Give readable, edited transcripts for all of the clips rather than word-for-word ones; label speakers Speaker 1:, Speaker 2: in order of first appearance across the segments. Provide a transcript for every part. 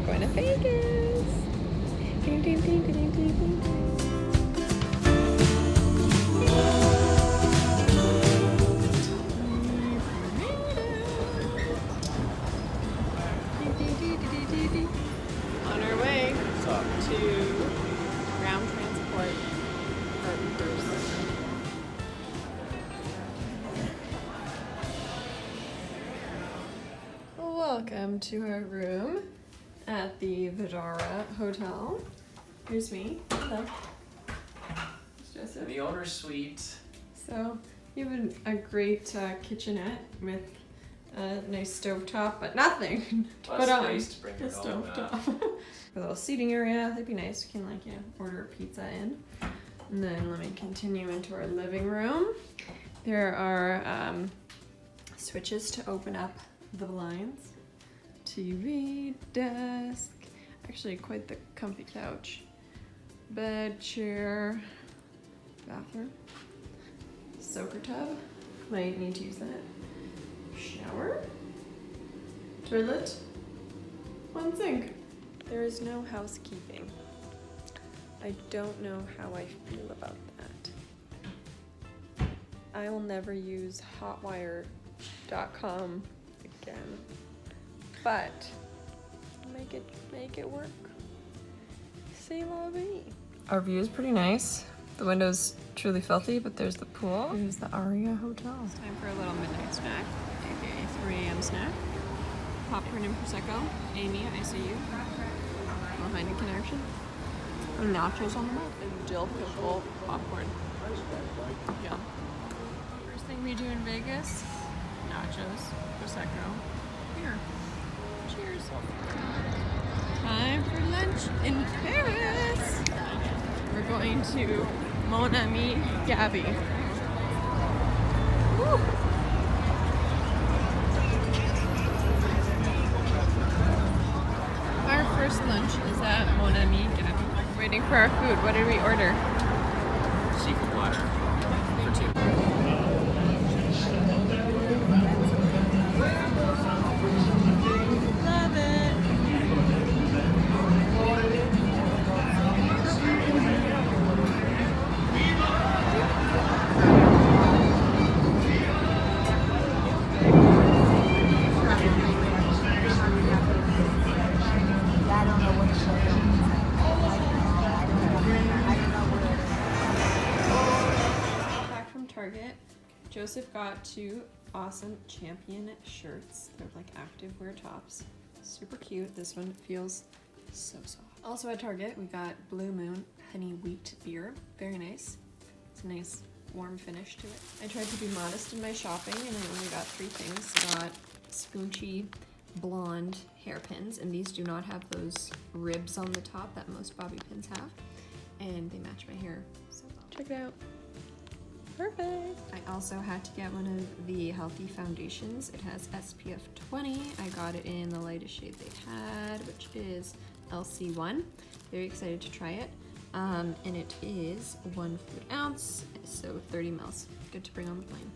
Speaker 1: going to Vegas. Ding, ding, ding, ding, ding, ding, ding. On our way to ground transport for Bruce. Welcome to our room at the Vidara Hotel. Here's me. Hello. It's Joseph.
Speaker 2: The owner's suite.
Speaker 1: So you have a great kitchenette with a nice stovetop, but nothing to put on
Speaker 2: Space to bring
Speaker 1: the
Speaker 2: your own,
Speaker 1: stovetop. A little seating area. That'd be nice. We can order a pizza in. And then let me continue into our living room. There are switches to open up the blinds. TV, desk, actually quite the comfy couch. Bed, chair, bathroom, soaker tub. Might need to use that. Shower, toilet, one sink. There is no housekeeping. I don't know how I feel about that. I will never use hotwire.com again, but make it work. C'est la vie. Our view is pretty nice. The window's truly filthy, but there's the pool. Here's the Aria Hotel. It's time for a little midnight snack, aka 3 a.m. snack. Popcorn and Prosecco. Amy, I see you. No Heineken action. And nachos on the mouth. And dill pickle popcorn. Yum. First thing we do in Vegas, nachos, Prosecco. Here. Cheers. Time for lunch in Paris. We're going to Mon Ami Gabby. Woo. Our first lunch is at Mon Ami Gabby. Waiting for our food. What did we order?
Speaker 2: Seafood platter for 2.
Speaker 1: Love it. Back from Target, Joseph got 2 awesome Champion shirts. They're like active wear tops. Super cute. This one feels so soft. Also at Target, we got Blue Moon Honey Wheat Beer. Very nice. It's a nice warm finish to it. I tried to be modest in my shopping and I only got 3 things. I got Scoonchy blonde hairpins, and these do not have those ribs on the top that most bobby pins have. And they match my hair so well. Check it out. Perfect. I also had to get one of the healthy foundations. It has SPF 20. I got it in the lightest shade they had, which is LC1. Very excited to try it. And it is 1 fluid ounce, so 30 mils. Good to bring on the plane.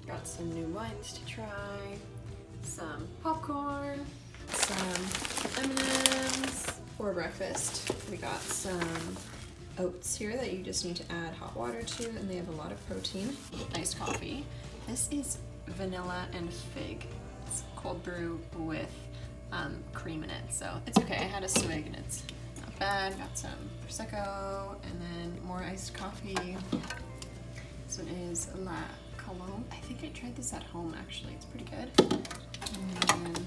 Speaker 1: Got some new wines to try, some popcorn, some M&Ms for breakfast. We got some oats here that you just need to add hot water to, and they have a lot of protein. Iced coffee. This is vanilla and fig. It's cold brew with cream in it, so it's okay. I had a swig and it's not bad. Got some Prosecco and then more iced coffee. This one is La Colombe. I think I tried this at home actually. It's pretty good. And then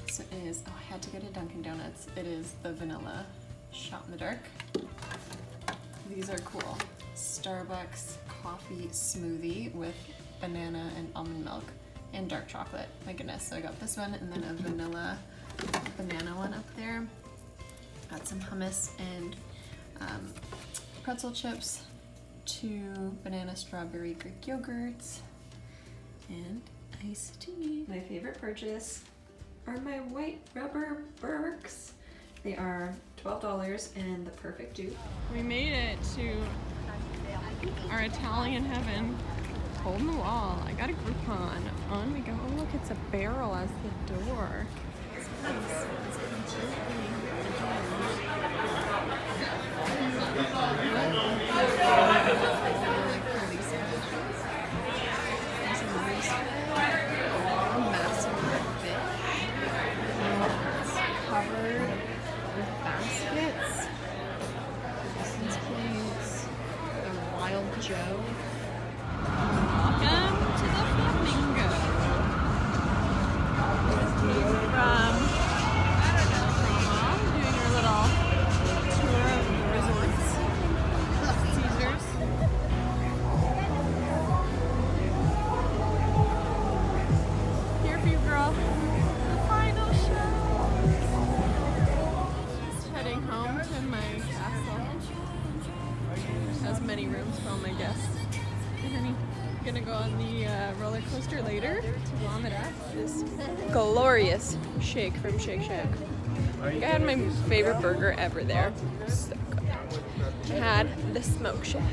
Speaker 1: this is, oh, I had to go to Dunkin' Donuts. It is the vanilla shot in the dark. These are cool. Starbucks coffee smoothie with banana and almond milk and dark chocolate. My goodness, so I got this one and then a vanilla banana one up there. Got some hummus and pretzel chips, 2 banana strawberry Greek yogurts, and iced tea. My favorite purchase are my white rubber Birks. They are $12 and the perfect dupe. We made it to our Italian heaven. Hole in the wall. I got a Groupon. On we go. Oh look, it's a barrel as the door. It's nice. Joe. Welcome to the Flamingo. This came from, I don't know, Grandma, doing her little tour of the resorts. Caesars. Here for you, girl. The final show. Just heading home to my castle. Has many rooms for all my guests. Hey, honey. Gonna go on the roller coaster later to vomit up this glorious shake from Shake Shack. I had my favorite burger ever there. So good. It had the smoke shack.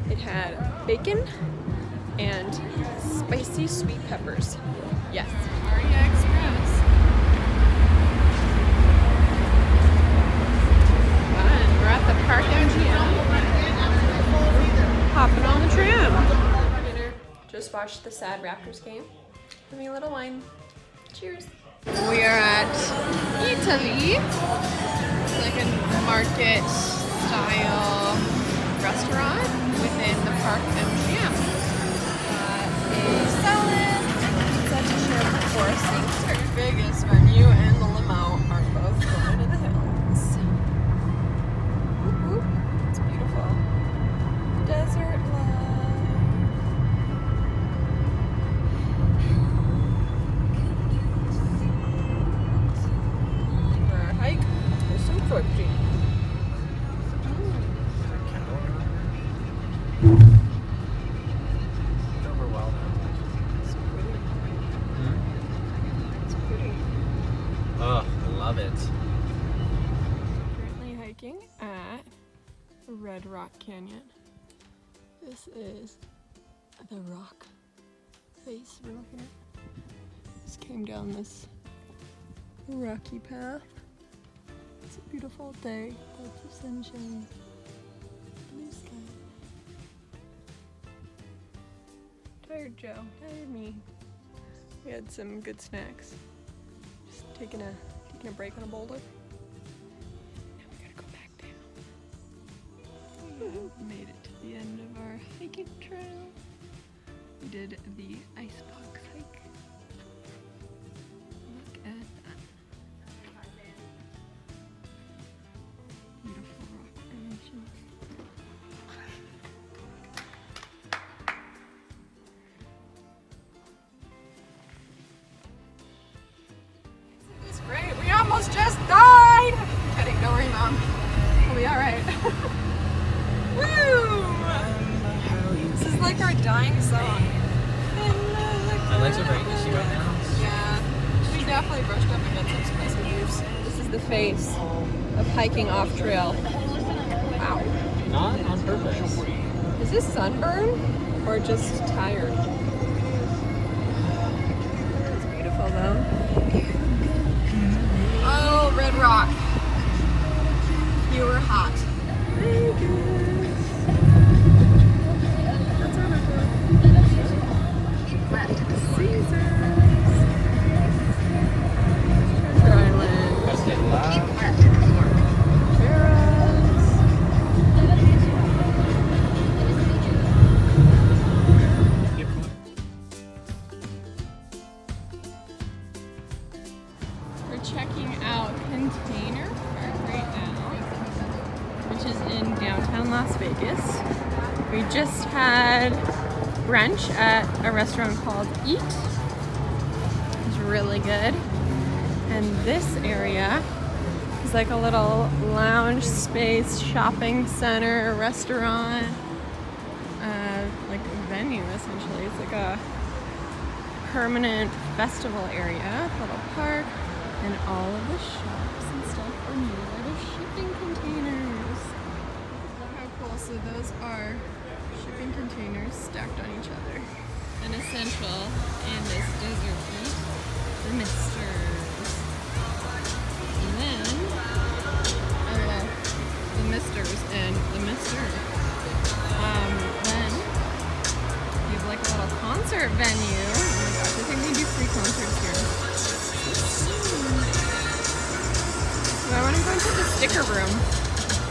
Speaker 1: It had bacon and spicy sweet peppers. Yes. Aria Express. Fun. We're at the Park MGM. Hopping on the tram. Dinner. Just watched the sad Raptors game. Give me a little wine. Cheers. We are at Italy. It's like a market style restaurant within the Park MGM. A salad, pizza to share before sinks. Our biggest venue and the limo are both going to the hills. Whoop, whoop. It's beautiful. Desert life. For our hike, there's some protein.
Speaker 2: Oh, I love it.
Speaker 1: Currently hiking at Red Rock Canyon. This is the rock face we're looking at. Just came down this rocky path. It's a beautiful day, lots of sunshine, blue sky. Tired Joe, tired me. We had some good snacks. Just taking a break on a boulder. Now we gotta go back down. We have made it to the end of our hiking trail. We did the icebox hike. Look at that. Beautiful rock formations. It's great. We almost just died. Kidding, don't worry, Mom. We'll be all right. Woo! This is like our dying song.
Speaker 2: My legs are very itchy right now.
Speaker 1: Yeah, we definitely brushed up against some spicy juice. This is the face of hiking off trail. Wow.
Speaker 2: Not on purpose.
Speaker 1: Is this sunburn or just tired? It's beautiful though. Oh, Red Rock. You were hot. That's our hotel. Caesars. Treasure Island.
Speaker 2: Gotta stay loud.
Speaker 1: We're checking out Container Park right now, which is in downtown Las Vegas. We just had brunch at a restaurant called Eat. It's really good. And this area is like a little lounge space, shopping center, restaurant, like a venue essentially. It's like a permanent festival area, little park, and all of the shops and stuff are made out of shipping containers. Look how cool. So those are shipping containers stacked on each other. An essential in this desert heat, the misters. And then, the misters and the mister. Then you have like a little concert venue. Oh my gosh, I think we do free concerts here. So I want to go into the sticker room.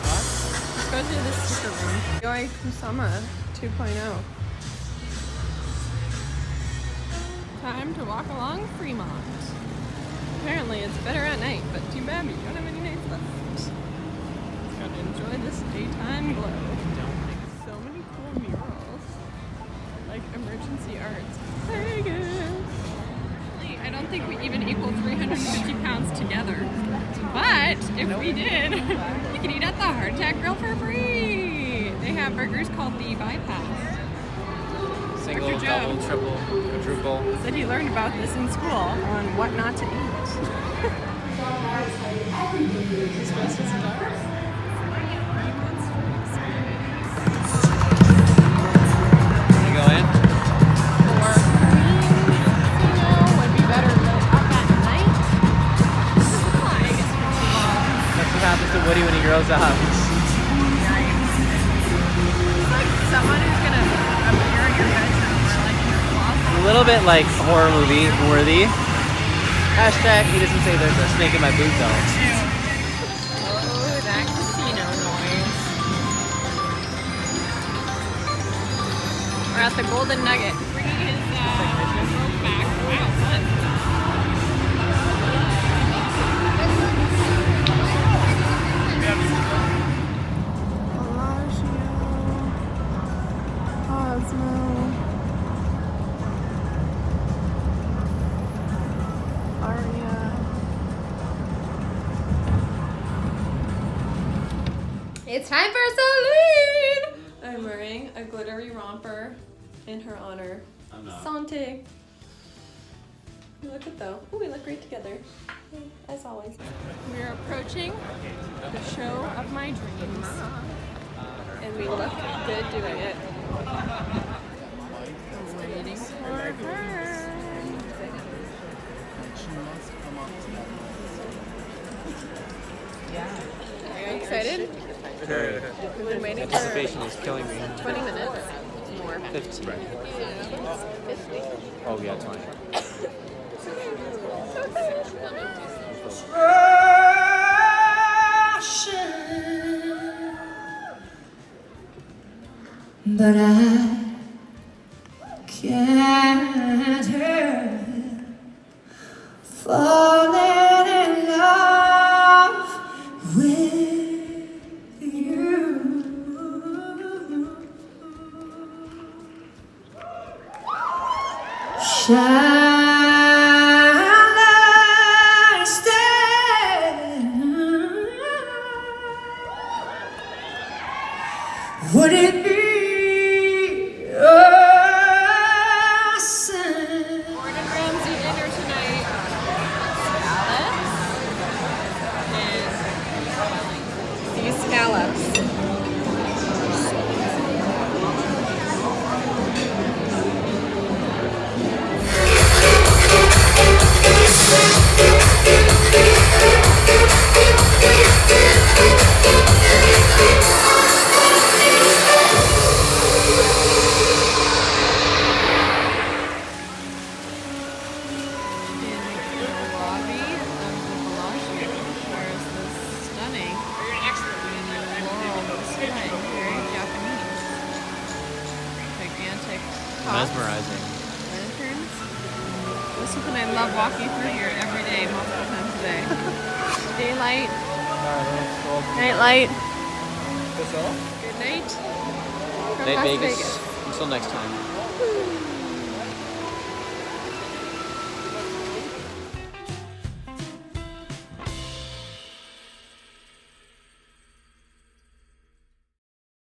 Speaker 1: Let's go to the sticker room. Joy Kusama 2.0. Time to walk along Fremont. Apparently it's better at night, but too bad we don't have any nights left. Gotta enjoy this daytime glow. So many cool murals. Like emergency arts. Vegas. I don't think we even equal 350 pounds together. But if we did, we could eat at the Hard Attack Grill for free. They have burgers called the Bypass.
Speaker 2: Single,
Speaker 1: Dr. Joe
Speaker 2: double, triple, quadruple.
Speaker 1: said he learned about this in school on what not to eat. He's dressed as a dog.
Speaker 2: You go in?
Speaker 1: Or would be better up at night. This is fly, I guess, for too long.
Speaker 2: That's what happens to Woody when he grows up.
Speaker 1: It's like someone who's gonna appear in your bedroom or like in your closet.
Speaker 2: A little bit like horror movie worthy. Hashtag he doesn't say there's a snake in my boot though.
Speaker 1: Oh, that casino noise. We're at the Golden Nugget. Bringing his rope back. Wow, fun. It's time for Celine! I'm wearing a glittery romper in her honor.
Speaker 2: I'm not.
Speaker 1: Sante. We look good though. Oh, we look great together. As always. We're approaching the show of my dreams. And we look good doing it. I'm waiting for her. Are you excited? We've been waiting for
Speaker 2: Anticipation is killing me.
Speaker 1: 20 minutes. More.
Speaker 2: 15.
Speaker 1: 50.
Speaker 2: Oh yeah, 20.
Speaker 3: But I can't help falling in love with you. Shall I stay? Would it be a sin?
Speaker 1: Gordon Ramsay dinner tonight. Scallops. And these scallops.
Speaker 2: Mesmerizing.
Speaker 1: Lanterns. This is something I love walking through here every day, multiple times a day. Daylight. Night light. Good night. From
Speaker 2: Night
Speaker 1: Las
Speaker 2: Vegas.
Speaker 1: Vegas.
Speaker 2: Until next time.